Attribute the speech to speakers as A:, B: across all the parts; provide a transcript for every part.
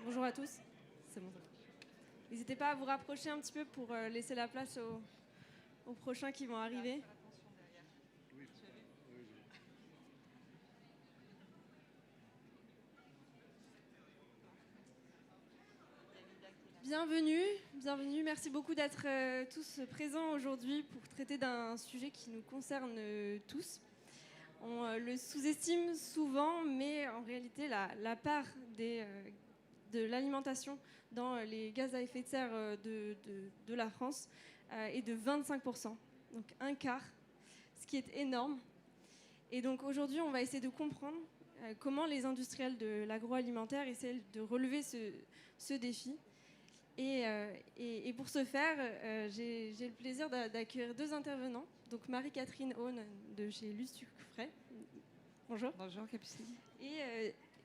A: Bonjour à tous. C'est bon. N'hésitez pas à vous rapprocher un petit peu pour laisser la place aux prochains qui vont arriver. Bienvenue. Merci beaucoup d'être tous présents aujourd'hui pour traiter d'un sujet qui nous concerne tous. On le sous-estime souvent, mais en réalité, la part de l'alimentation dans les gaz à effet de serre de la France est de 25%, donc un quart, ce qui est énorme. Et donc aujourd'hui, on va essayer de comprendre comment les industriels de l'agroalimentaire essaient de relever ce défi. Et pour ce faire, j'ai le plaisir d'accueillir deux intervenants. Donc Marie-Catherine Haune de chez Lustucfrais. Bonjour.
B: Bonjour Capucine.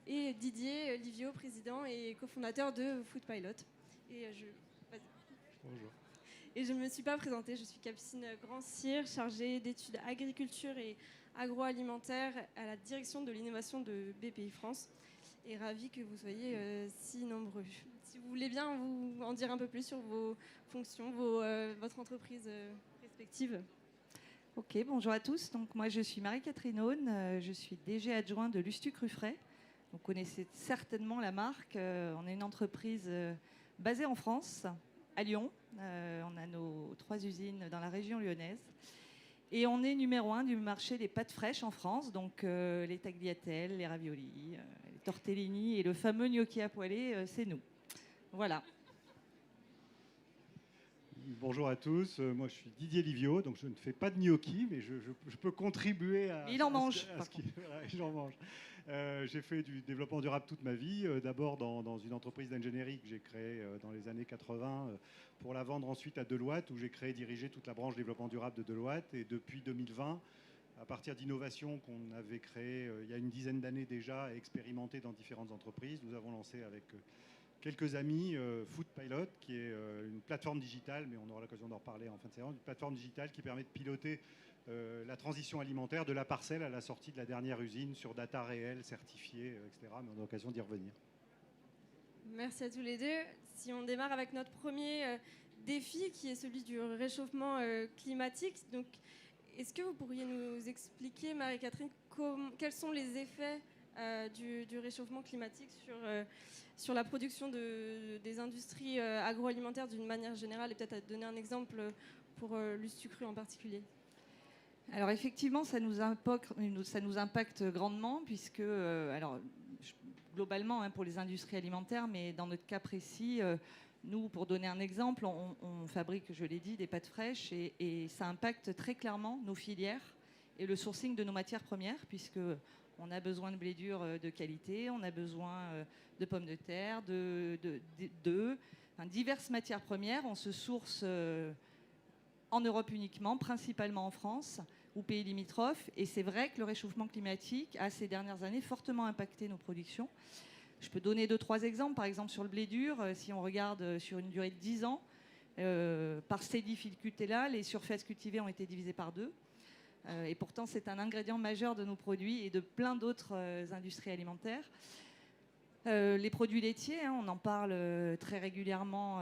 A: Et Didier Livio, président et cofondateur de Food Pilot.
C: Bonjour.
A: Et je ne me suis pas présentée, je suis Capucine Grand-Cyr, chargée d'études agriculture et agroalimentaire à la direction de l'innovation de BPI France. Et ravie que vous soyez si nombreux. Si vous voulez bien vous en dire un peu plus sur vos fonctions, votre entreprise respective.
B: Ok, bonjour à tous. Donc moi je suis Marie-Catherine Haune, je suis DG adjointe de Lustucfrais. Vous connaissez certainement la marque. On est une entreprise basée en France, à Lyon. On a nos 3 usines dans la région lyonnaise. Et on est numéro 1 du marché des pâtes fraîches en France, donc les tagliatelles, les raviolis, les tortellini et le fameux gnocchi à poêler, c'est nous. Voilà.
C: Bonjour à tous, moi je suis Didier Livio, donc je ne fais pas de gnocchi, mais je peux contribuer à...
B: Il en mange.
C: Il en mange. J'ai fait du développement durable toute ma vie, d'abord dans une entreprise d'ingénierie que j'ai créée dans les années 80 pour la vendre ensuite à Deloitte, où j'ai créé et dirigé toute la branche développement durable de Deloitte. Et depuis 2020, à partir d'innovations qu'on avait créées il y a une dizaine d'années déjà et expérimentées dans différentes entreprises, nous avons lancé avec... quelques amis, Food Pilot, qui est une plateforme digitale, mais on aura l'occasion d'en reparler en fin de séance, une plateforme digitale qui permet de piloter la transition alimentaire de la parcelle à la sortie de la dernière usine sur data réelle, certifiée, etc. Mais on a l'occasion d'y revenir.
A: Merci à tous les deux. Si on démarre avec notre premier défi, qui est celui du réchauffement climatique. Donc, est-ce que vous pourriez nous expliquer, Marie-Catherine, quels sont les effets du réchauffement climatique sur la production des industries agroalimentaires d'une manière générale, et peut-être à donner un exemple pour Lustucru en particulier?
B: Alors effectivement, ça nous impacte grandement, puisque, globalement pour les industries alimentaires, mais dans notre cas précis, nous, pour donner un exemple, on fabrique, je l'ai dit, des pâtes fraîches, et ça impacte très clairement nos filières et le sourcing de nos matières premières, puisque on a besoin de blé dur de qualité, on a besoin de pommes de terre, d'œufs, diverses matières premières. On se source en Europe uniquement, principalement en France ou pays limitrophes. Et c'est vrai que le réchauffement climatique a ces dernières années fortement impacté nos productions. Je peux donner 2-3 exemples. Par exemple, sur le blé dur, si on regarde sur une durée de 10 ans, par ces difficultés-là, les surfaces cultivées ont été divisées par 2. Et pourtant, c'est un ingrédient majeur de nos produits et de plein d'autres industries alimentaires. Les produits laitiers, on en parle très régulièrement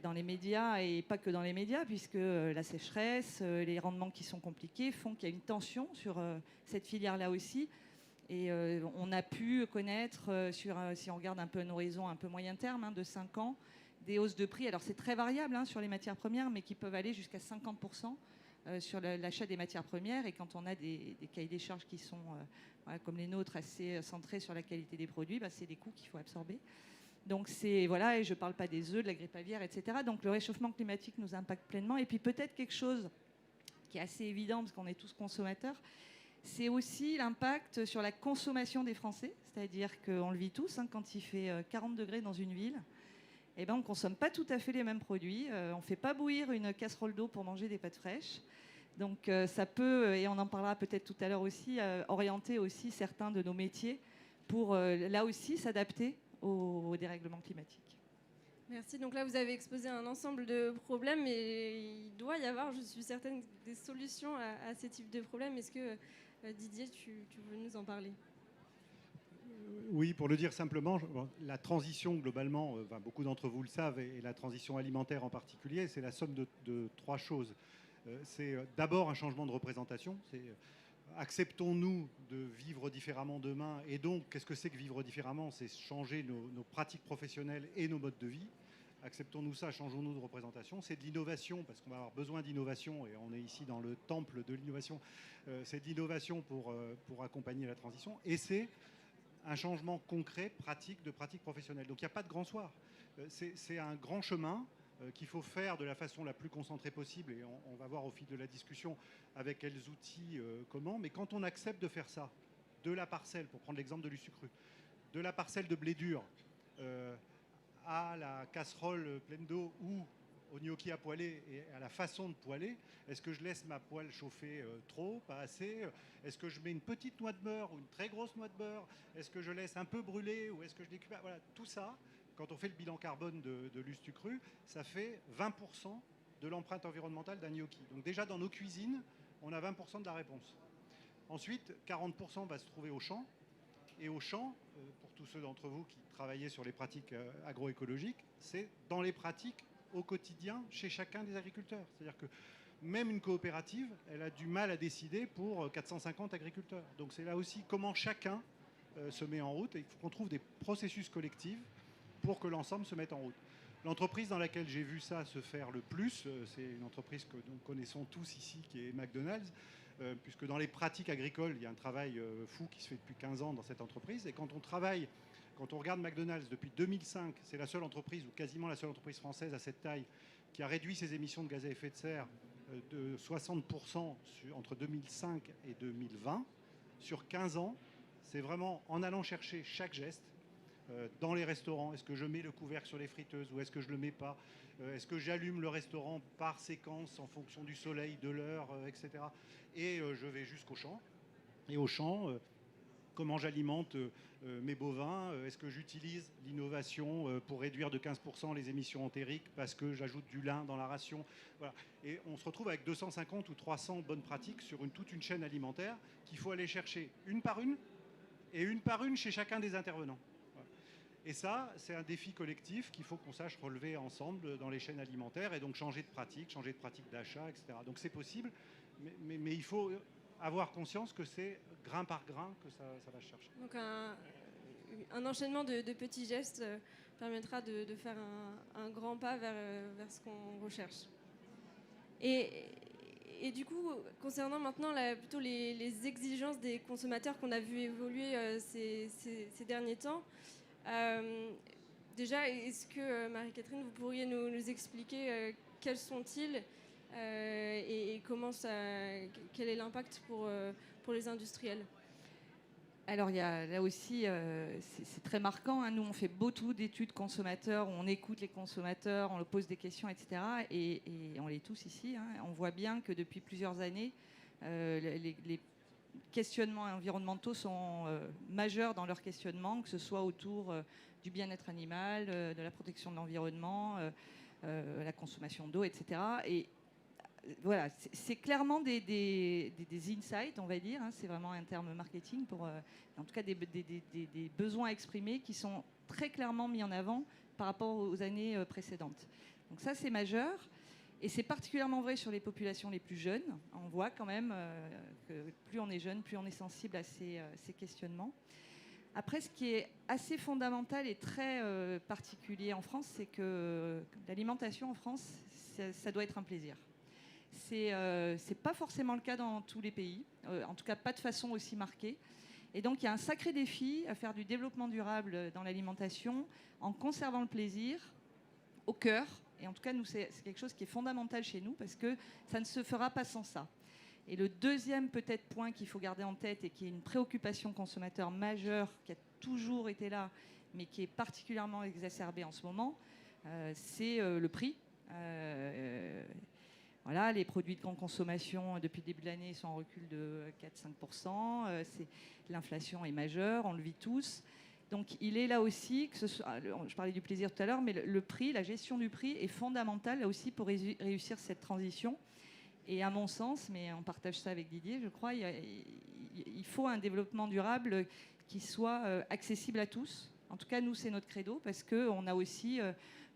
B: dans les médias, et pas que dans les médias, puisque la sécheresse, les rendements qui sont compliqués font qu'il y a une tension sur cette filière-là aussi. Et on a pu connaître, si on regarde un peu un horizon un peu moyen terme, de 5 ans, des hausses de prix. Alors c'est très variable sur les matières premières, mais qui peuvent aller jusqu'à 50%. Sur l'achat des matières premières, et quand on a des cahiers des charges qui sont, comme les nôtres, assez centrés sur la qualité des produits, c'est des coûts qu'il faut absorber. Donc et je ne parle pas des œufs, de la grippe aviaire, etc. Donc le réchauffement climatique nous impacte pleinement. Et puis peut-être quelque chose qui est assez évident, parce qu'on est tous consommateurs, c'est aussi l'impact sur la consommation des Français. C'est-à-dire qu'on le vit tous, quand il fait 40 degrés dans une ville, on ne consomme pas tout à fait les mêmes produits. On ne fait pas bouillir une casserole d'eau pour manger des pâtes fraîches. Donc ça peut, et on en parlera peut-être tout à l'heure aussi, orienter aussi certains de nos métiers pour, là aussi, s'adapter au dérèglement climatique.
A: Merci. Donc là, vous avez exposé un ensemble de problèmes, et il doit y avoir, je suis certaine, des solutions à ces types de problèmes. Est-ce que, Didier, tu veux nous en parler ?
C: Oui, pour le dire simplement, la transition globalement, beaucoup d'entre vous le savent, et la transition alimentaire en particulier, c'est la somme de trois choses. C'est d'abord un changement de représentation. Acceptons-nous de vivre différemment demain, et donc qu'est-ce que c'est que vivre différemment? C'est changer nos pratiques professionnelles et nos modes de vie. Acceptons-nous ça, changeons-nous de représentation. C'est de l'innovation, parce qu'on va avoir besoin d'innovation, et on est ici dans le temple de l'innovation. C'est de l'innovation pour accompagner la transition, et c'est un changement concret, pratique, de pratiques professionnelles. Donc il n'y a pas de grand soir. C'est un grand chemin qu'il faut faire de la façon la plus concentrée possible, et on va voir au fil de la discussion avec quels outils, comment. Mais quand on accepte de faire ça, de la parcelle, pour prendre l'exemple de l'Usucru, de la parcelle de blé dur à la casserole pleine d'eau ou au gnocchi à poêler et à la façon de poêler, est-ce que je laisse ma poêle chauffer trop, pas assez? Est-ce que je mets une petite noix de beurre ou une très grosse noix de beurre? Est-ce que je laisse un peu brûler ou est-ce que je décupe? Voilà, tout ça, quand on fait le bilan carbone de l'Ustucru, ça fait 20% de l'empreinte environnementale d'un gnocchi. Donc déjà, dans nos cuisines, on a 20% de la réponse. Ensuite, 40% va se trouver au champ. Et au champ, pour tous ceux d'entre vous qui travaillaient sur les pratiques agroécologiques, c'est dans les pratiques au quotidien chez chacun des agriculteurs. C'est-à-dire que même une coopérative, elle a du mal à décider pour 450 agriculteurs. Donc c'est là aussi comment chacun se met en route, et il faut qu'on trouve des processus collectifs pour que l'ensemble se mette en route. L'entreprise dans laquelle j'ai vu ça se faire le plus, c'est une entreprise que nous connaissons tous ici, qui est McDonald's, puisque dans les pratiques agricoles, il y a un travail fou qui se fait depuis 15 ans dans cette entreprise. Et quand on regarde McDonald's depuis 2005, c'est la seule entreprise, ou quasiment la seule entreprise française à cette taille, qui a réduit ses émissions de gaz à effet de serre de 60% entre 2005 et 2020. Sur 15 ans, c'est vraiment en allant chercher chaque geste. Dans les restaurants, est-ce que je mets le couvercle sur les friteuses ou est-ce que je ne le mets pas? Est-ce que j'allume le restaurant par séquence en fonction du soleil, de l'heure, etc. Et je vais jusqu'au champ. Et au champ, comment j'alimente mes bovins? Est-ce que j'utilise l'innovation pour réduire de 15% les émissions entériques parce que j'ajoute du lin dans la ration? Voilà. Et on se retrouve avec 250 ou 300 bonnes pratiques sur toute une chaîne alimentaire qu'il faut aller chercher une par une chez chacun des intervenants. Et ça, c'est un défi collectif qu'il faut qu'on sache relever ensemble dans les chaînes alimentaires, et donc changer de pratique d'achat, etc. Donc c'est possible, mais il faut avoir conscience que c'est grain par grain que ça va se chercher.
A: Donc un enchaînement de petits gestes permettra de faire un grand pas vers ce qu'on recherche. Et du coup, concernant maintenant plutôt les exigences des consommateurs qu'on a vu évoluer ces derniers temps, déjà, est-ce que, Marie-Catherine, vous pourriez nous expliquer quels sont-ils et quel est l'impact pour les industriels?
B: Alors, là aussi, c'est très marquant. Hein. Nous, on fait beaucoup d'études consommateurs, on écoute les consommateurs, on leur pose des questions, etc. Et on l'est tous ici. Hein. On voit bien que depuis plusieurs années, les questionnements environnementaux sont majeurs dans leur questionnement, que ce soit autour du bien-être animal, de la protection de l'environnement, la consommation d'eau, etc. Et voilà, c'est clairement des insights, on va dire. Hein, c'est vraiment un terme marketing pour, en tout cas, des besoins exprimés qui sont très clairement mis en avant par rapport aux années précédentes. Donc ça, c'est majeur. Et c'est particulièrement vrai sur les populations les plus jeunes. On voit quand même que plus on est jeune, plus on est sensible à ces questionnements. Après, ce qui est assez fondamental et très particulier en France, c'est que l'alimentation en France, ça doit être un plaisir. C'est pas forcément le cas dans tous les pays, en tout cas pas de façon aussi marquée. Et donc il y a un sacré défi à faire du développement durable dans l'alimentation en conservant le plaisir au cœur. Et en tout cas, nous, c'est quelque chose qui est fondamental chez nous parce que ça ne se fera pas sans ça. Et le deuxième peut-être point qu'il faut garder en tête et qui est une préoccupation consommateur majeure qui a toujours été là, mais qui est particulièrement exacerbée en ce moment, c'est le prix. Voilà, les produits de grande consommation depuis le début de l'année sont en recul de 4-5%. L'inflation est majeure, on le vit tous. Donc il est là aussi, je parlais du plaisir tout à l'heure, mais le prix, la gestion du prix est fondamentale là aussi pour réussir cette transition. Et à mon sens, mais on partage ça avec Didier, je crois, il faut un développement durable qui soit accessible à tous. En tout cas, nous, c'est notre credo parce qu'on a aussi,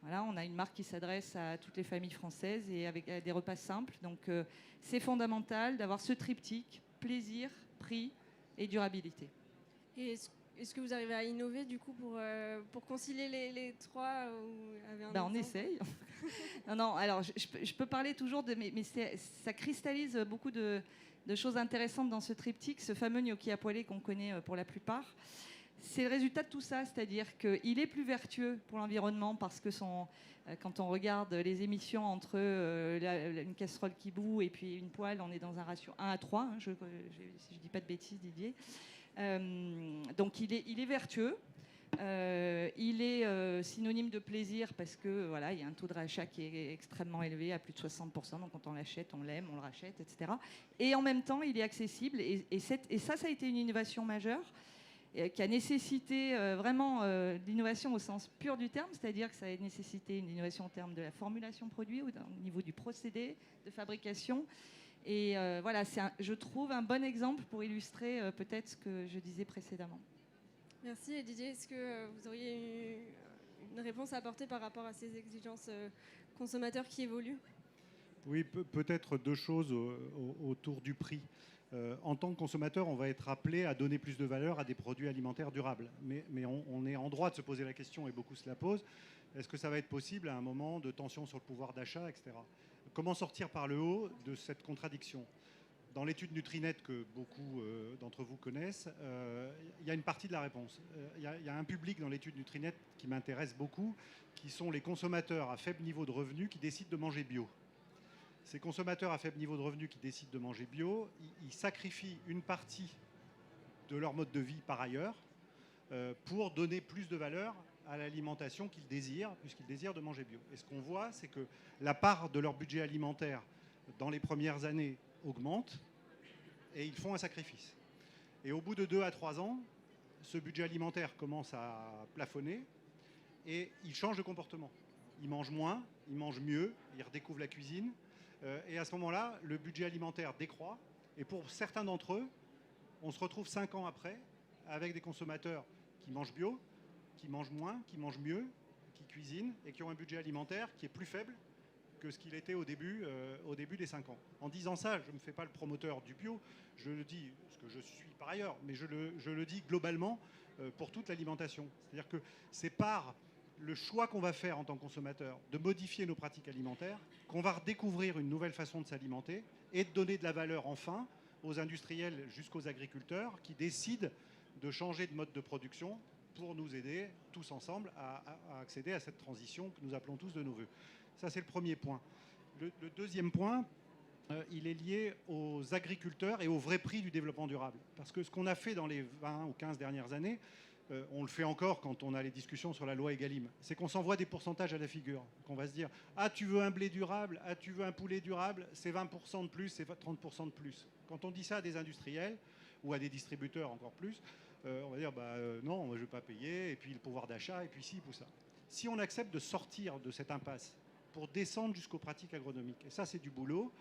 B: on a une marque qui s'adresse à toutes les familles françaises et avec des repas simples. Donc, c'est fondamental d'avoir ce triptyque, plaisir, prix et durabilité.
A: Et est-ce que vous arrivez à innover du coup pour concilier les trois
B: On essaye. non, alors je peux parler toujours mais ça cristallise beaucoup de choses intéressantes dans ce triptyque, ce fameux gnocchi à poêler qu'on connaît pour la plupart. C'est le résultat de tout ça, c'est-à-dire qu'il est plus vertueux pour l'environnement parce que quand on regarde les émissions entre une casserole qui bout et puis une poêle, on est dans un ratio 1 à 3, si je ne dis pas de bêtises, Didier. Donc il est vertueux, il est synonyme de plaisir parce que il y a un taux de rachat qui est extrêmement élevé, à plus de 60%. Donc quand on l'achète, on l'aime, on le rachète, etc. Et en même temps, il est accessible. Et ça a été une innovation majeure qui a nécessité vraiment l'innovation au sens pur du terme, c'est-à-dire que ça a nécessité une innovation en termes de la formulation produit, au niveau du procédé de fabrication. Et c'est, je trouve, un bon exemple pour illustrer peut-être ce que je disais précédemment.
A: Merci. Et Didier, est-ce que vous auriez une réponse à apporter par rapport à ces exigences consommateurs qui évoluent ?
C: Oui, peut-être deux choses autour du prix. En tant que consommateur, on va être appelé à donner plus de valeur à des produits alimentaires durables. Mais on est en droit de se poser la question, et beaucoup se la posent, est-ce que ça va être possible à un moment de tension sur le pouvoir d'achat, etc. Comment sortir par le haut de cette contradiction ? Dans l'étude Nutrinet que beaucoup d'entre vous connaissent, il y a une partie de la réponse. Il y a un public dans l'étude Nutrinet qui m'intéresse beaucoup, qui sont les consommateurs à faible niveau de revenus qui décident de manger bio. Ces consommateurs à faible niveau de revenus qui décident de manger bio, ils sacrifient une partie de leur mode de vie par ailleurs pour donner plus de valeur à l'alimentation qu'ils désirent, puisqu'ils désirent de manger bio. Et ce qu'on voit, c'est que la part de leur budget alimentaire dans les premières années augmente et ils font un sacrifice. Et au bout de 2 à 3 ans, ce budget alimentaire commence à plafonner et ils changent de comportement. Ils mangent moins, ils mangent mieux, ils redécouvrent la cuisine. Et à ce moment-là, le budget alimentaire décroît. Et pour certains d'entre eux, on se retrouve 5 ans après avec des consommateurs qui mangent bio, qui mangent moins, qui mangent mieux, qui cuisinent et qui ont un budget alimentaire qui est plus faible que ce qu'il était au début des 5 ans. En disant ça, je ne me fais pas le promoteur du bio, je le dis, ce que je suis par ailleurs, mais je le dis globalement pour toute l'alimentation. C'est-à-dire que c'est par le choix qu'on va faire en tant que consommateur de modifier nos pratiques alimentaires qu'on va redécouvrir une nouvelle façon de s'alimenter et de donner de la valeur enfin aux industriels jusqu'aux agriculteurs qui décident de changer de mode de production pour nous aider tous ensemble à accéder à cette transition que nous appelons tous de nos voeux. Ça, c'est le premier point. Le deuxième point, il est lié aux agriculteurs et au vrai prix du développement durable. Parce que ce qu'on a fait dans les 20 ou 15 dernières années, on le fait encore quand on a les discussions sur la loi Egalim, c'est qu'on s'envoie des pourcentages à la figure. Qu'on va se dire, ah, tu veux un blé durable, ah, tu veux un poulet durable, c'est 20% de plus, c'est 30% de plus. Quand on dit ça à des industriels ou à des distributeurs encore plus, on va dire, non, je ne vais pas payer, et puis le pouvoir d'achat, et puis ci, pour ça. Si on accepte de sortir de cette impasse pour descendre jusqu'aux pratiques agronomiques, et ça c'est du boulot,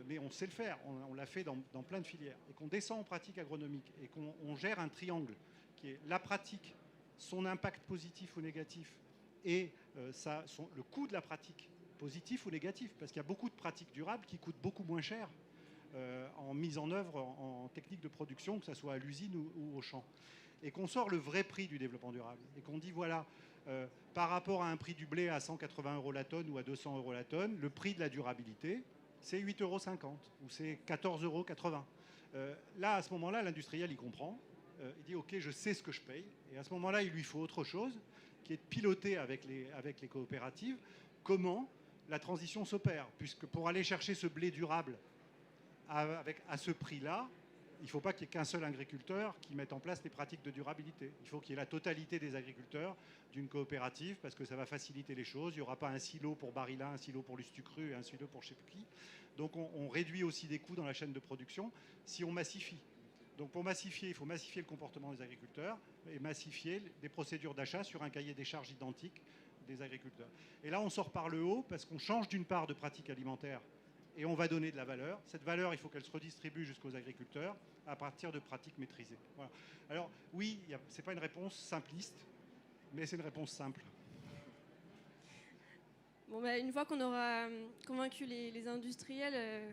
C: mais on sait le faire, on l'a fait dans plein de filières, et qu'on descend aux pratiques agronomiques, et qu'on gère un triangle qui est la pratique, son impact positif ou négatif, et le coût de la pratique, positif ou négatif, parce qu'il y a beaucoup de pratiques durables qui coûtent beaucoup moins cher en mise en œuvre, en technique de production, que ce soit à l'usine ou au champ. Et qu'on sort le vrai prix du développement durable, et qu'on dit, voilà, par rapport à un prix du blé à 180 € la tonne ou à 200 € la tonne, le prix de la durabilité, c'est 8,50 € ou c'est 14,80 €. Là, à ce moment-là, l'industriel, il comprend. Il dit, OK, je sais ce que je paye. Et à ce moment-là, il lui faut autre chose, qui est de piloter avec les coopératives comment la transition s'opère. Puisque pour aller chercher ce blé durable à ce prix-là, il ne faut pas qu'il n'y ait qu'un seul agriculteur qui mette en place les pratiques de durabilité. Il faut qu'il y ait la totalité des agriculteurs d'une coopérative, parce que ça va faciliter les choses. Il n'y aura pas un silo pour Barilla, un silo pour Lustucru et un silo pour je ne sais plus qui. Donc on réduit aussi des coûts dans la chaîne de production si on massifie. Donc pour massifier, il faut massifier le comportement des agriculteurs et massifier des procédures d'achat sur un cahier des charges identique des agriculteurs. Et là, on sort par le haut parce qu'on change d'une part de pratique alimentaire et on va donner de la valeur. Cette valeur, il faut qu'elle se redistribue jusqu'aux agriculteurs à partir de pratiques maîtrisées. Voilà. Alors oui, ce n'est pas une réponse simpliste, mais c'est une réponse simple.
A: Bon, une fois qu'on aura convaincu les industriels,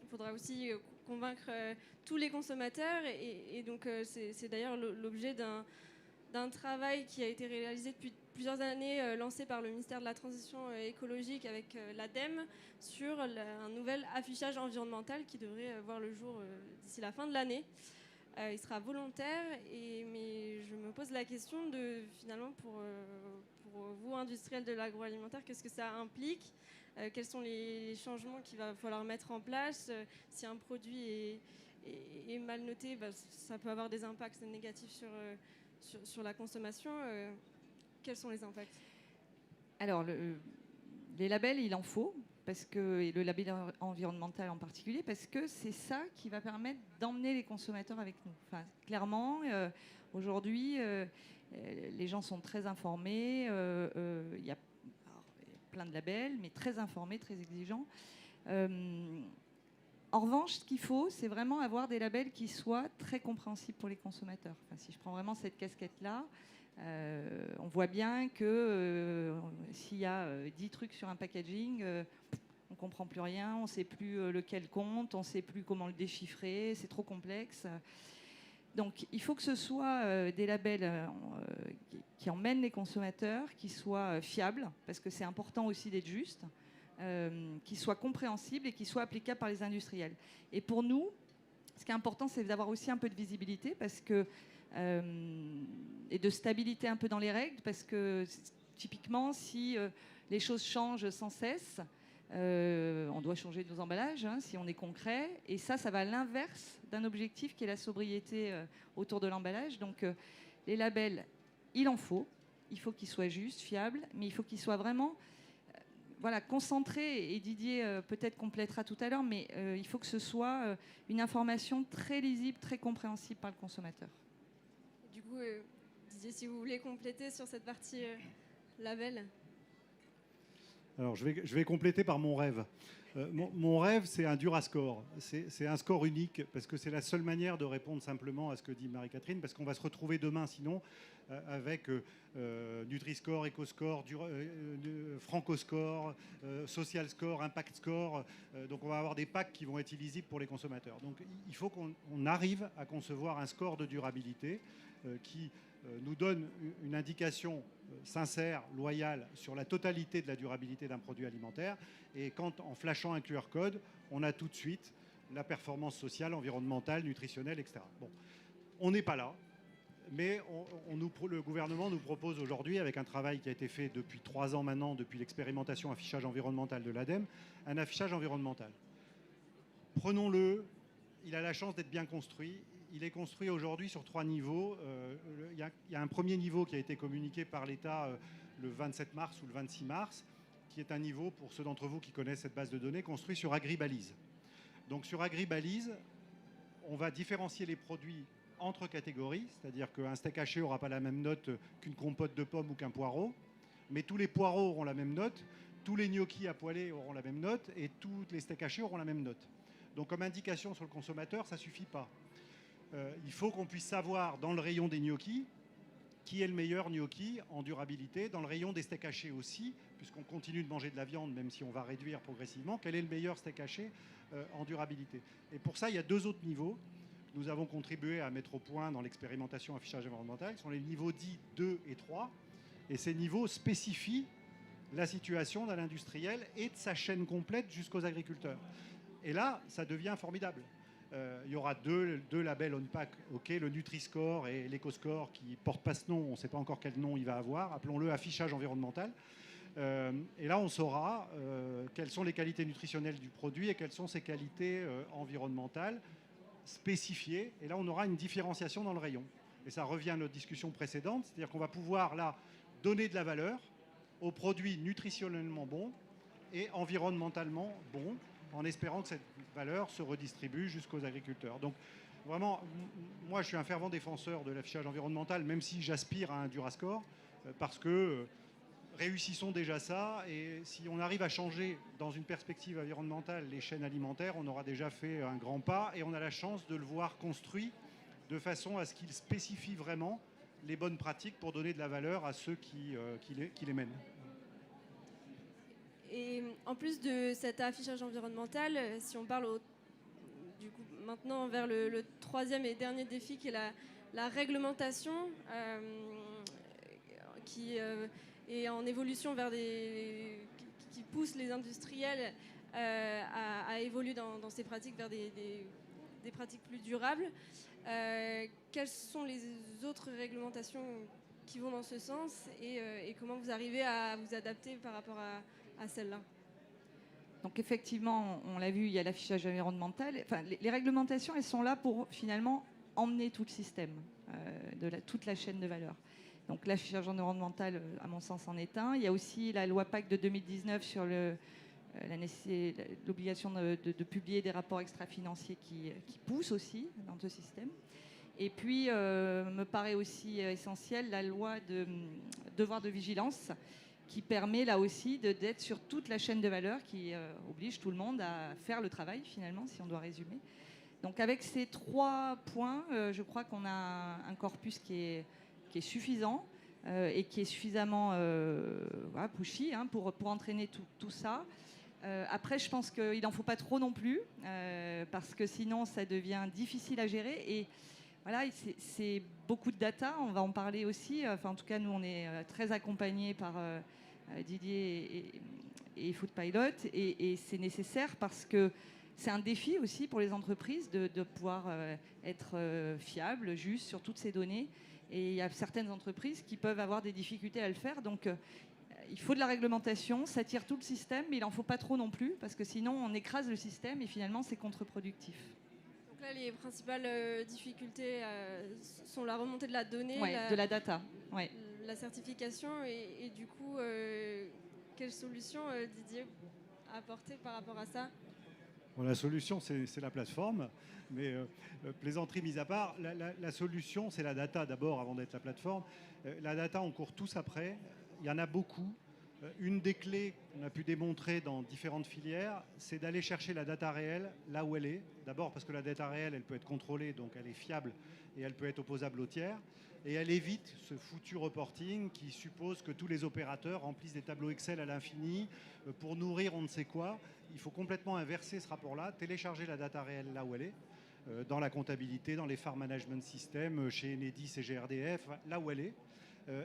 A: il faudra aussi convaincre tous les consommateurs. Et donc, c'est d'ailleurs l'objet d'un travail qui a été réalisé depuis plusieurs années, lancé par le ministère de la Transition écologique avec l'ADEME, sur un nouvel affichage environnemental qui devrait voir le jour d'ici la fin de l'année. Il sera volontaire, mais je me pose la question de, finalement, pour vous, industriels de l'agroalimentaire, qu'est-ce que ça implique ? Quels sont les changements qu'il va falloir mettre en place ? Si un produit est mal noté, ça peut avoir des impacts négatifs sur la consommation. Quels sont les impacts ?
B: Alors, les labels, il en faut, et le label environnemental en particulier, parce que c'est ça qui va permettre d'emmener les consommateurs avec nous. Enfin, clairement, aujourd'hui, les gens sont très informés. Il y a plein de labels, mais très informés, très exigeants. En revanche, ce qu'il faut, c'est vraiment avoir des labels qui soient très compréhensibles pour les consommateurs. Enfin, si je prends vraiment cette casquette-là, on voit bien que s'il y a 10 trucs sur un packaging, on ne comprend plus rien, on ne sait plus lequel compte, on ne sait plus comment le déchiffrer, c'est trop complexe. Donc il faut que ce soit des labels qui emmènent les consommateurs, qui soient fiables, parce que c'est important aussi d'être juste, qui soient compréhensibles et qui soient applicables par les industriels. Et pour nous, ce qui est important, c'est d'avoir aussi un peu de visibilité, parce que et de stabilité un peu dans les règles, parce que typiquement, si les choses changent sans cesse, on doit changer nos emballages, si on est concret, et ça va à l'inverse d'un objectif qui est la sobriété autour de l'emballage. Donc les labels, il en faut, il faut qu'ils soient justes, fiables, mais il faut qu'ils soient vraiment concentrés, et Didier peut-être complétera tout à l'heure, mais il faut que ce soit une information très lisible, très compréhensible par le consommateur.
A: Du coup, Didier, si vous voulez compléter sur cette partie label.
C: Alors, je vais compléter par mon rêve. Mon rêve, c'est un Durascore. C'est un score unique, parce que c'est la seule manière de répondre simplement à ce que dit Marie-Catherine, parce qu'on va se retrouver demain, sinon, avec Nutri-Score, EcoScore, Franco-Score, Social Score, Impact Score. Donc, on va avoir des packs qui vont être illisibles pour les consommateurs. Donc, il faut qu'on arrive à concevoir un score de durabilité qui nous donne une indication sincère, loyale, sur la totalité de la durabilité d'un produit alimentaire. Et quand, en flashant un QR code, on a tout de suite la performance sociale, environnementale, nutritionnelle, etc. Bon, on n'est pas là, mais le gouvernement nous propose aujourd'hui, avec un travail qui a été fait depuis 3 ans maintenant, depuis l'expérimentation affichage environnemental de l'ADEME, un affichage environnemental. Prenons-le, il a la chance d'être bien construit. Il est construit aujourd'hui sur 3 niveaux. Il y a un premier niveau qui a été communiqué par l'État le 27 mars ou le 26 mars, qui est un niveau, pour ceux d'entre vous qui connaissent cette base de données, construit sur Agribalise. Donc sur Agribalise, on va différencier les produits entre catégories, c'est-à-dire qu'un steak haché n'aura pas la même note qu'une compote de pommes ou qu'un poireau, mais tous les poireaux auront la même note, tous les gnocchis à poêler auront la même note, et tous les steaks hachés auront la même note. Donc comme indication sur le consommateur, ça ne suffit pas. Il faut qu'on puisse savoir dans le rayon des gnocchis qui est le meilleur gnocchi en durabilité, dans le rayon des steaks hachés aussi, puisqu'on continue de manger de la viande, même si on va réduire progressivement, quel est le meilleur steak haché en durabilité. Et pour ça, il y a 2 autres niveaux que nous avons contribué à mettre au point dans l'expérimentation affichage environnemental, qui sont les niveaux dits 2 et 3. Et ces niveaux spécifient la situation d'un industriel et de sa chaîne complète jusqu'aux agriculteurs. Et là, ça devient formidable. Il y aura deux labels on-pack, le Nutri-Score et l'EcoScore, qui ne portent pas ce nom, on ne sait pas encore quel nom il va avoir, appelons-le affichage environnemental. Et là, on saura quelles sont les qualités nutritionnelles du produit et quelles sont ses qualités environnementales spécifiées. Et là, on aura une différenciation dans le rayon. Et ça revient à notre discussion précédente, c'est-à-dire qu'on va pouvoir là donner de la valeur aux produits nutritionnellement bons et environnementalement bons, en espérant que cette valeur se redistribue jusqu'aux agriculteurs. Donc vraiment, moi je suis un fervent défenseur de l'affichage environnemental, même si j'aspire à un Durascore, parce que réussissons déjà ça. Et si on arrive à changer dans une perspective environnementale les chaînes alimentaires, on aura déjà fait un grand pas et on a la chance de le voir construit de façon à ce qu'il spécifie vraiment les bonnes pratiques pour donner de la valeur à ceux qui les mènent.
A: Et en plus de cet affichage environnemental, si on parle du coup, maintenant vers le troisième et dernier défi qui est la réglementation, qui est en évolution vers qui pousse les industriels à évoluer dans ces pratiques vers des pratiques plus durables. Quelles sont les autres réglementations qui vont dans ce sens et comment vous arrivez à vous adapter par rapport à celle-là?
B: Donc effectivement, on l'a vu, il y a l'affichage environnemental. Enfin, les réglementations, elles sont là pour finalement emmener tout le système, toute la chaîne de valeur. Donc l'affichage environnemental, à mon sens, en est un. Il y a aussi la loi PAC de 2019 sur l'obligation de publier des rapports extra-financiers qui pousse aussi dans ce système. Et puis, me paraît aussi essentielle la loi de devoir de vigilance qui permet là aussi d'être sur toute la chaîne de valeur, qui oblige tout le monde à faire le travail finalement, si on doit résumer. Donc avec ces 3 points, je crois qu'on a un corpus qui est suffisant et qui est suffisamment pushy pour entraîner tout ça. Après, je pense qu'il n'en faut pas trop non plus, parce que sinon ça devient difficile à gérer. Et voilà, c'est beaucoup de data, on va en parler aussi. Enfin, en tout cas, nous, on est très accompagnés par Didier et Foodpilot. Et c'est nécessaire parce que c'est un défi aussi pour les entreprises de pouvoir être fiables, juste sur toutes ces données. Et il y a certaines entreprises qui peuvent avoir des difficultés à le faire. Donc, il faut de la réglementation, ça tire tout le système, mais il n'en faut pas trop non plus, parce que sinon, on écrase le système et finalement, c'est contre-productif.
A: Donc là, les principales difficultés sont la remontée de la donnée,
B: de la data,
A: la certification et du coup, quelle solution Didier a apporté par rapport à ça?
C: Bon, la solution, c'est la plateforme, mais plaisanterie mise à part, la solution, c'est la data d'abord avant d'être la plateforme. La data, on court tous après, il y en a beaucoup. Une des clés qu'on a pu démontrer dans différentes filières, c'est d'aller chercher la data réelle là où elle est. D'abord parce que la data réelle, elle peut être contrôlée, donc elle est fiable et elle peut être opposable aux tiers. Et elle évite ce foutu reporting qui suppose que tous les opérateurs remplissent des tableaux Excel à l'infini pour nourrir on ne sait quoi. Il faut complètement inverser ce rapport-là, télécharger la data réelle là où elle est, dans la comptabilité, dans les farm management systems, chez Enedis et GRDF, là où elle est,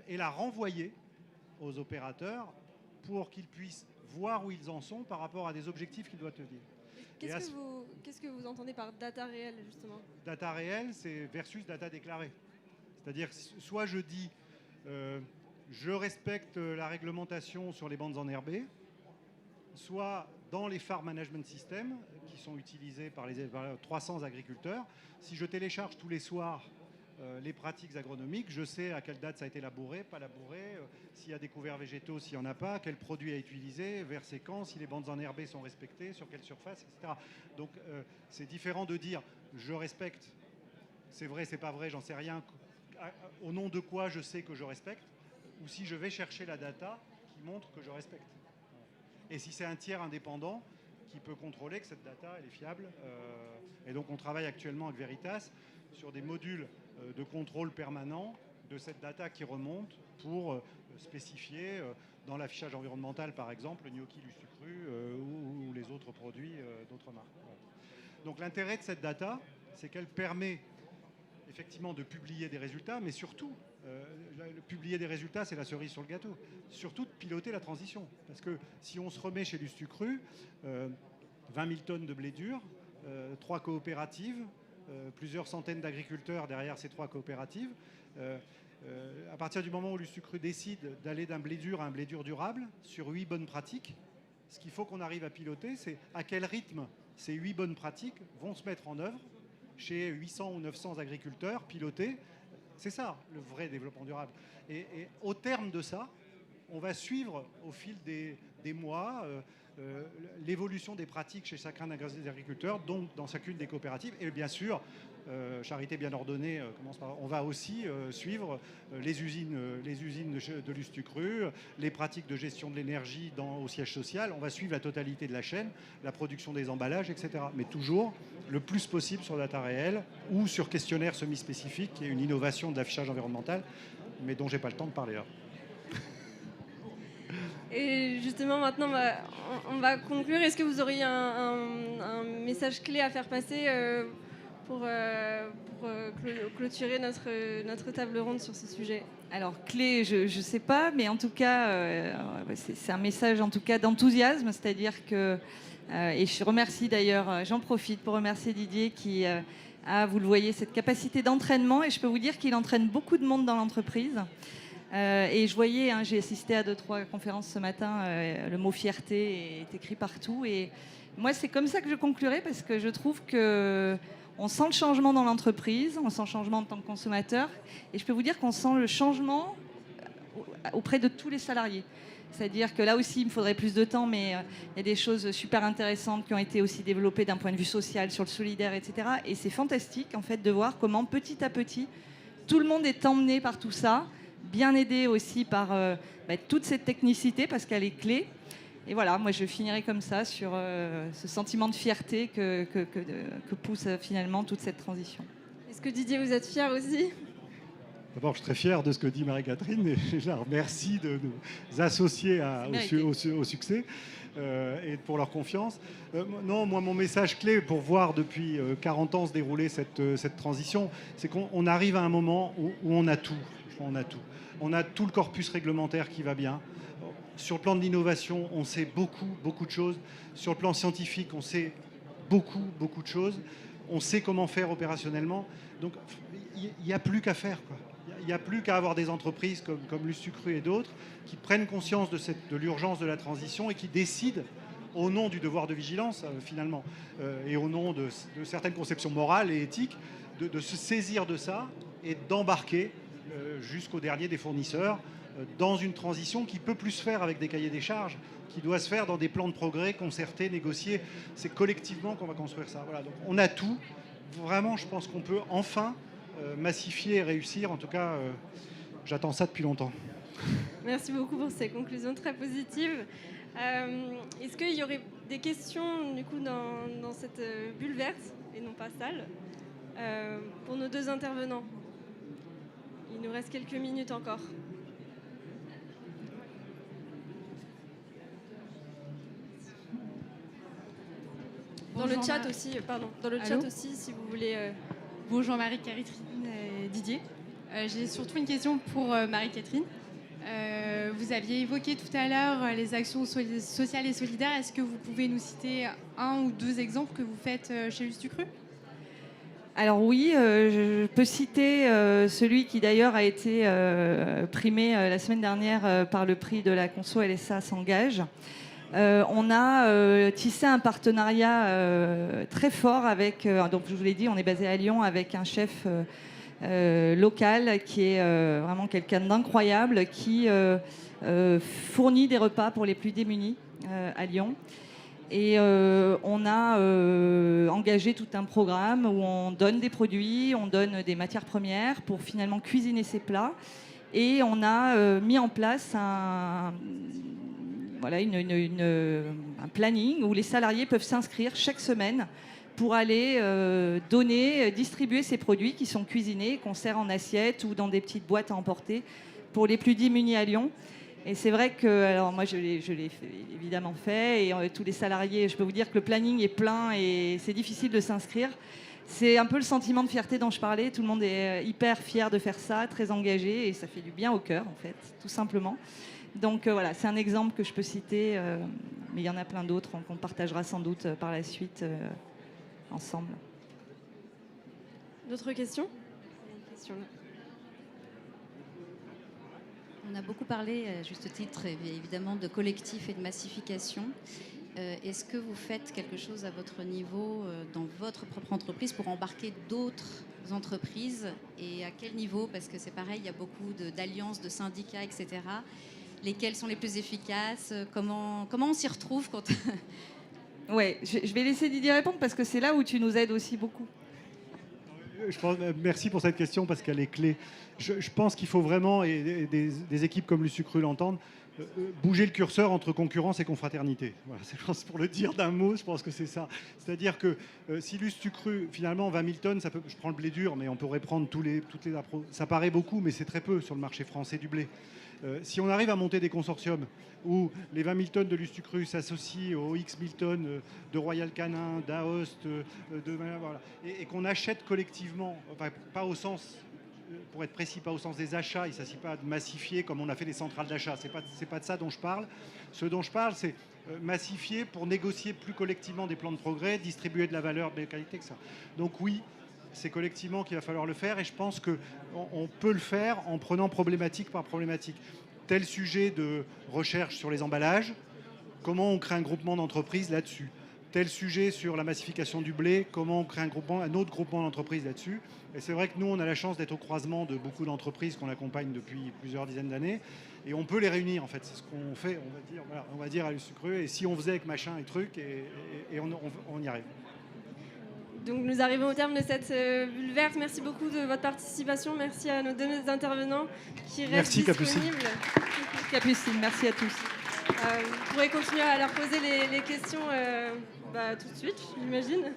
C: et la renvoyer aux opérateurs pour qu'ils puissent voir où ils en sont par rapport à des objectifs qu'ils doivent tenir.
A: Qu'est-ce que vous entendez par data réelle, justement?
C: Data réelle, c'est versus data déclarée. C'est-à-dire, soit je dis, je respecte la réglementation sur les bandes enherbées, soit dans les farm management systems qui sont utilisés par les 300 agriculteurs, si je télécharge tous les soirs les pratiques agronomiques, je sais à quelle date ça a été labouré, pas labouré, s'il y a des couverts végétaux, s'il n'y en a pas, quel produit a été utilisé, vers ces camps, si les bandes enherbées sont respectées, sur quelle surface, etc. Donc c'est différent de dire je respecte, c'est vrai, c'est pas vrai, j'en sais rien, au nom de quoi je sais que je respecte, ou si je vais chercher la data qui montre que je respecte. Et si c'est un tiers indépendant qui peut contrôler que cette data elle est fiable. Et donc on travaille actuellement avec Veritas sur des modules de contrôle permanent de cette data qui remonte pour spécifier dans l'affichage environnemental par exemple le gnocchi Lustucru ou les autres produits d'autres marques. Voilà. Donc l'intérêt de cette data, c'est qu'elle permet effectivement de publier des résultats, mais surtout, publier des résultats, c'est la cerise sur le gâteau. Surtout de piloter la transition. Parce que si on se remet chez Lustucru, 20 000 tonnes de blé dur, 3 coopératives, plusieurs centaines d'agriculteurs derrière ces 3 coopératives. À partir du moment où Lustucru décide d'aller d'un blé dur à un blé dur durable, sur 8 bonnes pratiques, ce qu'il faut qu'on arrive à piloter, c'est à quel rythme ces 8 bonnes pratiques vont se mettre en œuvre chez 800 ou 900 agriculteurs pilotés. C'est ça, le vrai développement durable. Et au terme de ça, on va suivre au fil des mois l'évolution des pratiques chez chacun des agriculteurs, donc dans chacune des coopératives. Et bien sûr, Charité bien ordonnée commence par... On va aussi suivre les usines de Lustucru, les pratiques de gestion de l'énergie au siège social. On va suivre la totalité de la chaîne, la production des emballages, etc. Mais toujours le plus possible sur data réelle ou sur questionnaire semi-spécifique, qui est une innovation de l'affichage environnemental, mais dont j'ai pas le temps de parler là.
A: Et justement, maintenant, on va conclure. Est-ce que vous auriez un message clé à faire passer pour clôturer notre table ronde sur ce sujet?
B: Alors, clé, je ne sais pas, mais en tout cas, c'est un message en tout cas d'enthousiasme, c'est-à-dire que, et je remercie d'ailleurs, j'en profite pour remercier Didier qui a, vous le voyez, cette capacité d'entraînement, et je peux vous dire qu'il entraîne beaucoup de monde dans l'entreprise. Et je voyais, j'ai assisté à 2-3 conférences ce matin, le mot fierté est écrit partout, et moi c'est comme ça que je conclurai, parce que je trouve que on sent le changement dans l'entreprise, on sent le changement en tant que consommateur, et je peux vous dire qu'on sent le changement auprès de tous les salariés. C'est-à-dire que là aussi, il me faudrait plus de temps, mais il y a des choses super intéressantes qui ont été aussi développées d'un point de vue social, sur le solidaire, etc. Et c'est fantastique, en fait, de voir comment, petit à petit, tout le monde est emmené par tout ça, bien aidé aussi par toute cette technicité, parce qu'elle est clé. Et voilà, moi je finirai comme ça sur ce sentiment de fierté que pousse finalement toute cette transition.
A: Est-ce que Didier, vous êtes fier aussi?
C: D'abord, je suis très fier de ce que dit Marie-Catherine, et je la remercie de nous associer au succès et pour leur confiance. Non, moi, mon message clé pour voir depuis 40 ans se dérouler cette transition, c'est qu'on arrive à un moment où on a tout. On a tout. On a tout le corpus réglementaire qui va bien. Sur le plan de l'innovation, on sait beaucoup de choses. Sur le plan scientifique, on sait beaucoup de choses. On sait comment faire opérationnellement. Donc, il n'y a plus qu'à faire, quoi. Il n'y a plus qu'à avoir des entreprises comme Lustucru et d'autres qui prennent conscience de l'urgence de la transition et qui décident, au nom du devoir de vigilance, finalement, et au nom de certaines conceptions morales et éthiques, de se saisir de ça et d'embarquer jusqu'au dernier des fournisseurs dans une transition qui peut plus se faire avec des cahiers des charges, qui doit se faire dans des plans de progrès concertés, négociés. C'est collectivement qu'on va construire ça. Voilà, donc on a tout. Vraiment, je pense qu'on peut enfin massifier et réussir. En tout cas, j'attends ça depuis longtemps.
A: Merci beaucoup pour ces conclusions très positives. Est-ce qu'il y aurait des questions du coup dans cette bulle verte et non pas salle pour nos deux intervenants? Il nous reste quelques minutes encore. Dans le chat aussi, dans le chat aussi, si vous voulez.
D: Bonjour Marie-Catherine et Didier. J'ai surtout une question pour Marie-Catherine. Vous aviez évoqué tout à l'heure les actions sociales et solidaires. Est-ce que vous pouvez nous citer un ou deux exemples que vous faites chez Lustucru?
B: Alors oui, je peux citer celui qui d'ailleurs a été primé la semaine dernière par le prix de la Conso LSA s'engage. On a tissé un partenariat très fort avec, donc je vous l'ai dit, on est basé à Lyon avec un chef local qui est vraiment quelqu'un d'incroyable, qui fournit des repas pour les plus démunis à Lyon. Et on a engagé tout un programme où on donne des produits, on donne des matières premières pour finalement cuisiner ces plats. Et on a mis en place un planning où les salariés peuvent s'inscrire chaque semaine pour aller distribuer ces produits qui sont cuisinés, qu'on sert en assiette ou dans des petites boîtes à emporter pour les plus démunis à Lyon. Et c'est vrai que, alors moi je l'ai évidemment fait, et tous les salariés, je peux vous dire que le planning est plein et c'est difficile de s'inscrire. C'est un peu le sentiment de fierté dont je parlais, tout le monde est hyper fier de faire ça, très engagé, et ça fait du bien au cœur en fait, tout simplement. Donc voilà, c'est un exemple que je peux citer, mais il y en a plein d'autres qu'on partagera sans doute par la suite ensemble.
A: D'autres questions?
E: On a beaucoup parlé, à juste titre, évidemment, de collectif et de massification. Est-ce que vous faites quelque chose à votre niveau, dans votre propre entreprise, pour embarquer d'autres entreprises? Et à quel niveau? Parce que c'est pareil, il y a beaucoup d'alliances, de syndicats, etc. Lesquels sont les plus efficaces? Comment on s'y retrouve quand...
B: Ouais, je vais laisser Didier répondre, parce que c'est là où tu nous aides aussi beaucoup.
C: Merci pour cette question parce qu'elle est clé. Je pense qu'il faut vraiment, et des équipes comme Lusucru l'entendent, bouger le curseur entre concurrence et confraternité. Voilà, je pense, pour le dire d'un mot, je pense que c'est ça. C'est-à-dire que si Lusucru, finalement, 20 000 tonnes, je prends le blé dur, mais on pourrait prendre toutes les ça paraît beaucoup, mais c'est très peu sur le marché français du blé. Si on arrive à monter des consortiums où les 20 000 tonnes de Lusucru s'associent aux X 1000 tonnes de Royal Canin, d'Aoste, voilà, et qu'on achète collectivement, enfin, pas au sens, pour être précis, pas au sens des achats, il ne s'agit pas de massifier comme on a fait les centrales d'achat, c'est pas de ça dont je parle. Ce dont je parle, c'est massifier pour négocier plus collectivement des plans de progrès, distribuer de la valeur, de la qualité, etc. Donc oui, c'est collectivement qu'il va falloir le faire et je pense qu'on peut le faire en prenant problématique par problématique. Tel sujet de recherche sur les emballages, comment on crée un groupement d'entreprises là-dessus. Tel sujet sur la massification du blé, comment on crée un autre groupement d'entreprises là-dessus. Et c'est vrai que nous, on a la chance d'être au croisement de beaucoup d'entreprises qu'on accompagne depuis plusieurs dizaines d'années. Et on peut les réunir, en fait. C'est ce qu'on fait, on va dire à Lusucru. Et si on faisait avec machin et truc, et on y arrive.
A: Donc nous arrivons au terme de cette bulle verte. Merci beaucoup de votre participation. Merci à nos deux intervenants qui restent disponibles.
B: Merci Capucine, merci à tous.
A: Vous pourrez continuer à leur poser les questions tout de suite, j'imagine.